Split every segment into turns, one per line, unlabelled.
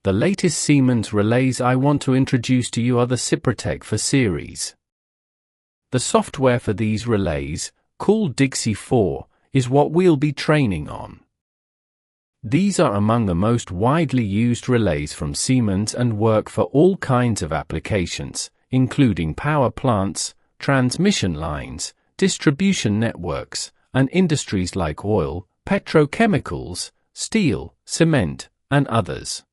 The latest Siemens relays I want to introduce to you are the SIPROTEC 4 series. The software for these relays, called Dixie 4, is what we'll be training on. These are among the most widely used relays from Siemens and work for all kinds of applications, including power plants, transmission lines, distribution networks, and industries like oil, petrochemicals, steel, cement, and others.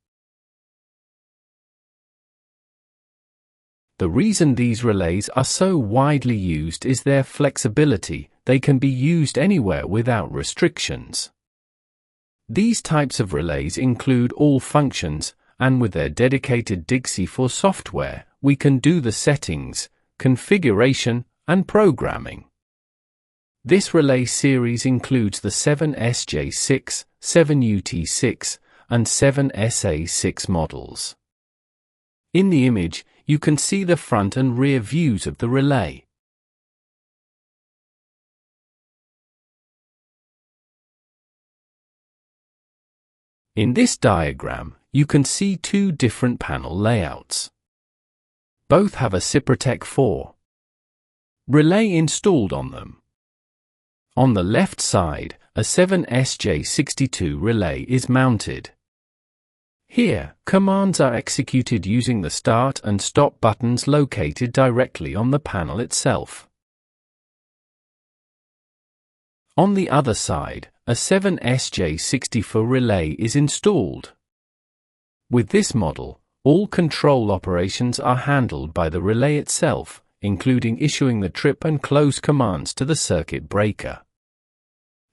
The reason these relays are so widely used is their flexibility. They can be used anywhere without restrictions. These types of relays include all functions, and with their dedicated Dixie 4 software, we can do the settings, configuration, and programming. This relay series includes the 7SJ6, 7UT6, and 7SA6 models. In the image, you can see the front and rear views of the relay. In this diagram, you can see two different panel layouts. Both have a SIPROTEC 4 relay installed on them. On the left side, a 7SJ62 relay is mounted. Here, commands are executed using the start and stop buttons located directly on the panel itself. On the other side, a 7SJ64 relay is installed. With this model, all control operations are handled by the relay itself, including issuing the trip and close commands to the circuit breaker.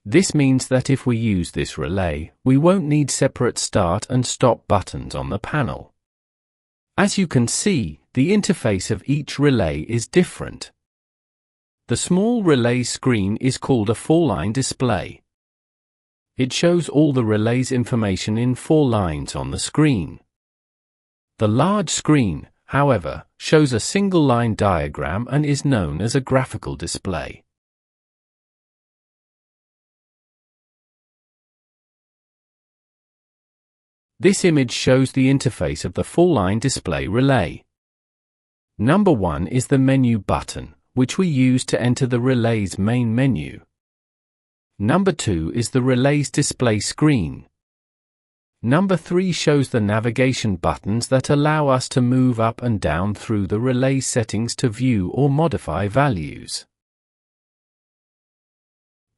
This means that if we use this relay, we won't need separate start and stop buttons on the panel. As you can see, the interface of each relay is different. The small relay screen is called a 4-line display. It shows all the relay's information in 4 lines on the screen. The large screen, however, shows a single-line diagram and is known as a graphical display. This image shows the interface of the 4-line display relay. Number 1 is the menu button, which we use to enter the relay's main menu. Number 2 is the relay's display screen. Number 3 shows the navigation buttons that allow us to move up and down through the relay settings to view or modify values.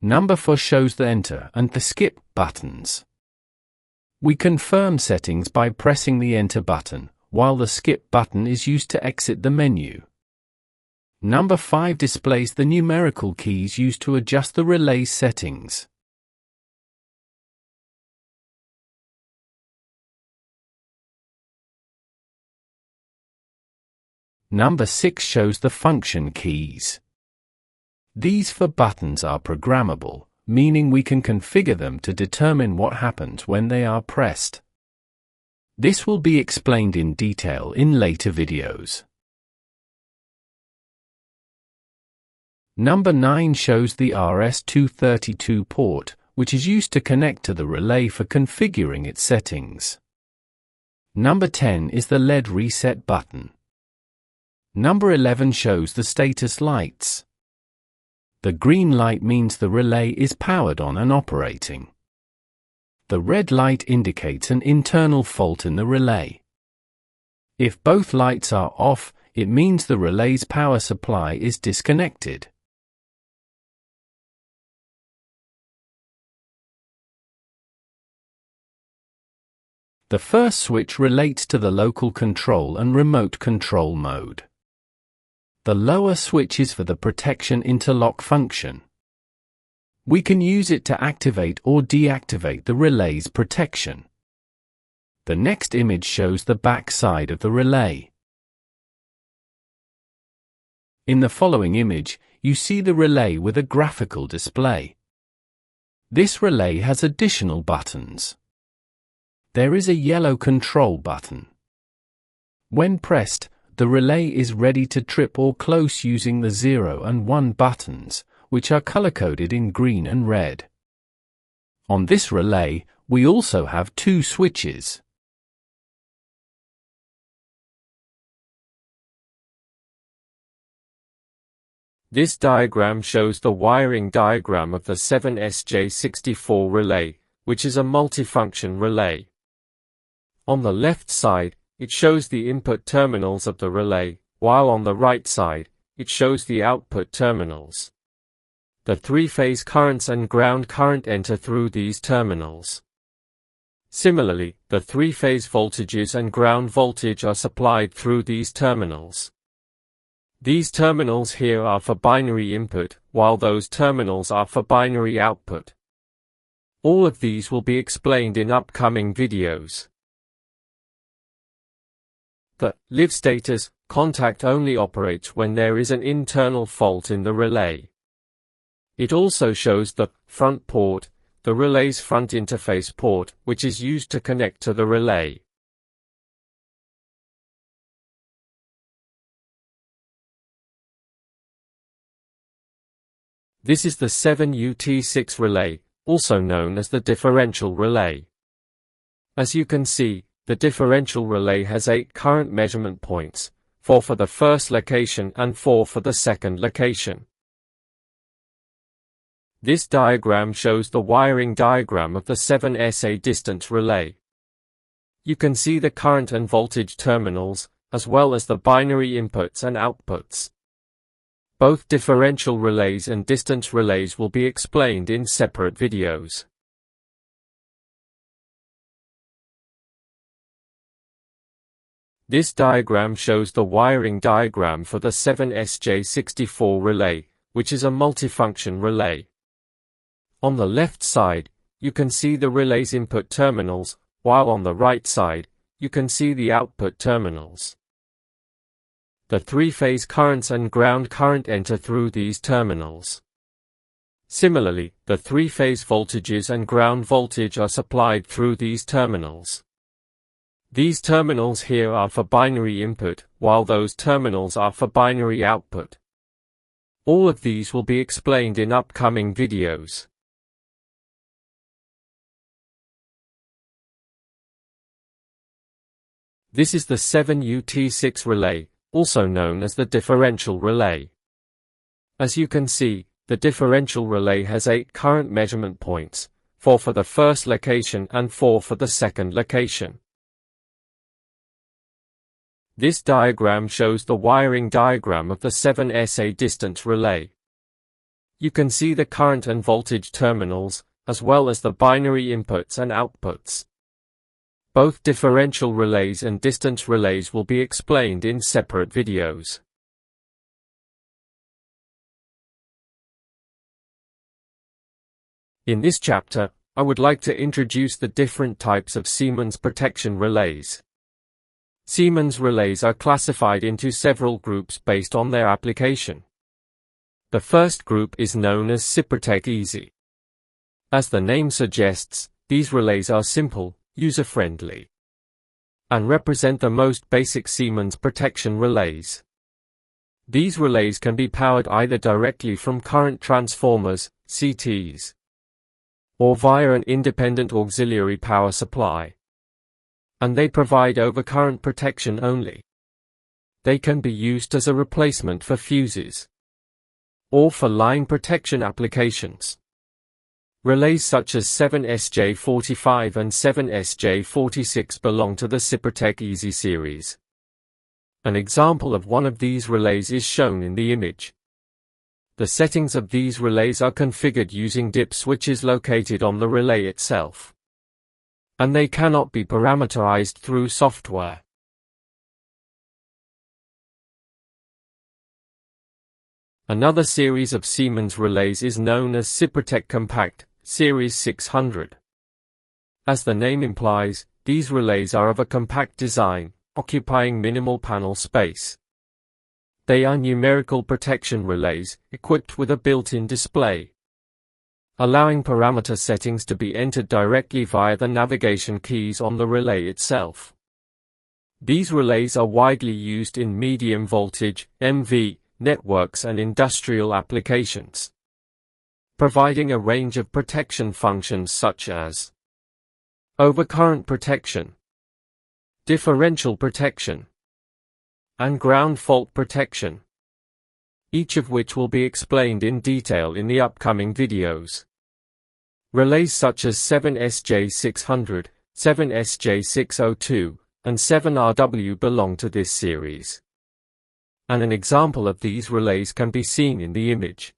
Number 4 shows the enter and the skip buttons. We confirm settings by pressing the enter button, while the skip button is used to exit the menu. Number 5 displays the numerical keys used to adjust the relay's settings. Number 6 shows the function keys. These 4 buttons are programmable, meaning we can configure them to determine what happens when they are pressed. This will be explained in detail in later videos. Number 9 shows the RS-232 port, which is used to connect to the relay for configuring its settings. Number 10 is the LED reset button. Number 11 shows the status lights. The green light means the relay is powered on and operating. The red light indicates an internal fault in the relay. If both lights are off, it means the relay's power supply is disconnected. The first switch relates to the local control and remote control mode. The lower switch is for the protection interlock function. We can use it to activate or deactivate the relay's protection. The next image shows the back side of the relay. In the following image, you see the relay with a graphical display. This relay has additional buttons. There is a yellow control button. When pressed, the relay is ready to trip or close using the 0 and 1 buttons, which are color-coded in green and red. On this relay, we also have 2 switches.
This diagram shows the wiring diagram of the 7SJ64 relay, which is a multifunction relay. On the left side, it shows the input terminals of the relay, while on the right side, it shows the output terminals. The three-phase currents and ground current enter through these terminals. Similarly, the three-phase voltages and ground voltage are supplied through these terminals. These terminals here are for binary input, while those terminals are for binary output. All of these will be explained in upcoming videos. The live status contact only operates when there is an internal fault in the relay. It also shows the front port, the relay's front interface port, which is used to connect to the relay. This is the 7UT6 relay, also known as the differential relay. As you can see, the differential relay has 8 current measurement points, 4 for the first location and 4 for the second location. This diagram shows the wiring diagram of the 7SA distance relay. You can see the current and voltage terminals, as well as the binary inputs and outputs. Both differential relays and distance relays will be explained in separate videos. This diagram shows the wiring diagram for the 7SJ64 relay, which is a multifunction relay. On the left side, you can see the relay's input terminals, while on the right side, you can see the output terminals. The three-phase currents and ground current enter through these terminals. Similarly, the three-phase voltages and ground voltage are supplied through these terminals. These terminals here are for binary input, while those terminals are for binary output. All of these will be explained in upcoming videos. This is the 7UT6 relay, also known as the differential relay. As you can see, the differential relay has 8 current measurement points, 4 for the first location and 4 for the second location. This diagram shows the wiring diagram of the 7SA distance relay. You can see the current and voltage terminals, as well as the binary inputs and outputs. Both differential relays and distance relays will be explained in separate videos. In this chapter, I would like to introduce the different types of Siemens protection relays. Siemens relays are classified into several groups based on their application. The first group is known as SIPROTEC Easy. As the name suggests, these relays are simple, user-friendly, and represent the most basic Siemens protection relays. These relays can be powered either directly from current transformers, CTs, or via an independent auxiliary power supply. And they provide overcurrent protection only. They can be used as a replacement for fuses, or for line protection applications. Relays such as 7SJ45 and 7SJ46 belong to the SIPROTEC Easy series. An example of one of these relays is shown in the image. The settings of these relays are configured using dip switches located on the relay itself, and they cannot be parameterized through software. Another series of Siemens relays is known as SIPROTEC Compact, Series 600. As the name implies, these relays are of a compact design, occupying minimal panel space. They are numerical protection relays, equipped with a built-in display, allowing parameter settings to be entered directly via the navigation keys on the relay itself. These relays are widely used in medium voltage, MV, networks and industrial applications, providing a range of protection functions such as overcurrent protection, differential protection, and ground fault protection. each of which will be explained in detail in the upcoming videos. Relays such as 7SJ600, 7SJ602, and 7RW belong to this series. And an example of these relays can be seen in the image.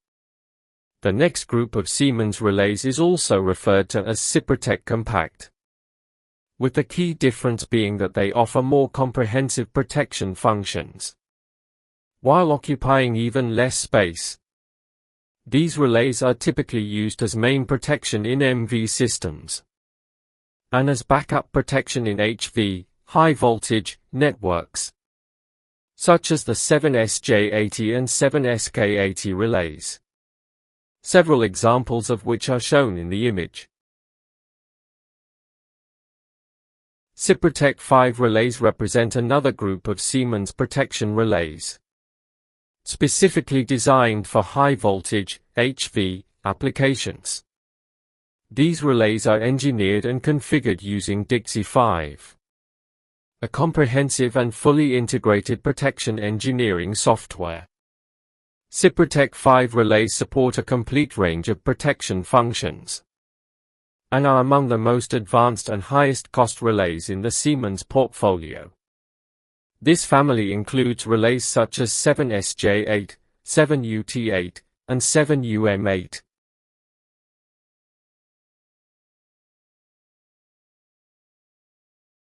The next group of Siemens relays is also referred to as SIPROTEC Compact, with the key difference being that they offer more comprehensive protection functions, while occupying even less space. These relays are typically used as main protection in MV systems, and as backup protection in HV, high voltage, networks, such as the 7SJ80 and 7SK80 relays, several examples of which are shown in the image. SIPROTEC 5 relays represent another group of Siemens protection relays, specifically designed for high-voltage, HV, applications. These relays are engineered and configured using Dixie 5, a comprehensive and fully integrated protection engineering software. SIPROTEC 5 relays support a complete range of protection functions, and are among the most advanced and highest-cost relays in the Siemens portfolio. This family includes relays such as 7SJ8, 7UT8, and 7UM8,